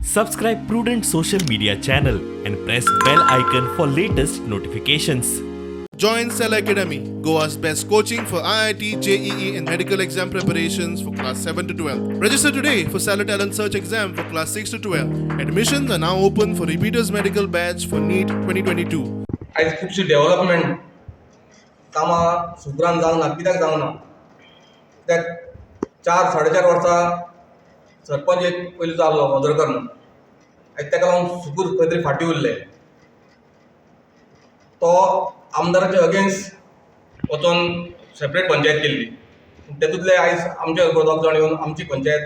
Subscribe Prudent Social Media channel and press bell icon for latest notifications. Join Cell Academy, Goa's best coaching for IIT, JEE, and medical exam preparations for class 7 to 12. Register today for Cell Talent Search exam for class 6 to 12. Admissions are now open for repeaters medical batch for NEET 2022. आयज खुबशी development कामां सुगरान जावंक ना. कित्याक जावंक ना? कित्याक 4-4.5 वर्सां सरपंच एक पयलीं जाल्लो मदरकर म्हणून. आयज ताका लागून सुकूर खंय तरी फाटीं उरले. तो आमदाराच्या अगेन्स्ट वचून सेपरेट पंचायत केल्ली. तेतूंतले आयज आमचे दोग जाण येवन आमची पंचायत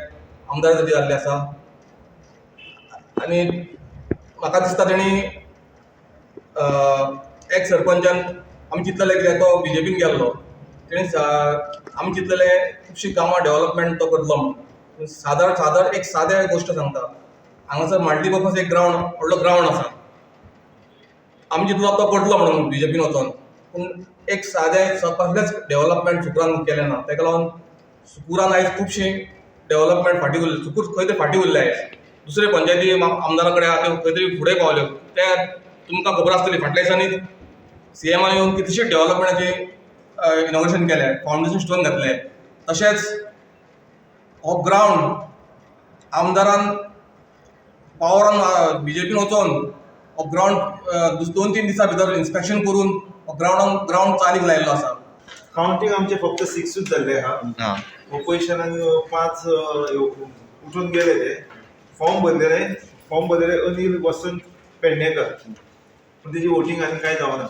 आमदाराची जाल्ली आसा. आनी म्हाका दिसता तेणी एक सरपंचान आमी चिंतलेलें कित्याक तो BJPन गेल्लो, तेणी आमी चिंतलेलें खुबशीं कामां डेव्हलपमेंट तो करतलो म्हणून. सादर एक सादें गोश्ट सांगता. हांगासर मल्टीपर्पज एक व्हडलो ग्रावंड आसा. आमी चिंतलो तो करतलो म्हणून BJPन वचोन, पूण एक सादें कसलेंच डेव्हलपमेंट सुकुरान केलें ना. ताका लागून सुकुरान आयज खुबशीं डेव्हलपमेंट फाटीं उरलें. सुकूर खंय तरी फाटीं उरलें आयज. दुसरे पंचायती आमदारा कडेन आहा त्यो खंय तरी फुडें पावल्यो. ते तुमकां खबर आसतली फाटल्या दिसांनी CMन येवन कितलेशे डेव्हलपमेंटाचें इनोग्रेशन केलें, फावंडेशन स्टोन घातले. तशेंच हो ग्रावंड आमदारान पावरान BJPन वचोन हो ग्रावंड 2-3 दिसां भितर इन्स्पेक्शन करून हो ग्रावंड चालीक लायिल्लो आसा. काउंटिंग आमचे फक्त 6 जाल्ले आहा. ऑपोजिशनान 5 उठून गेले. ते फॉर्म भरलेले अनिल वसंत पेडणेकर, पण तेजी वोटिंग आनी कांय जावना.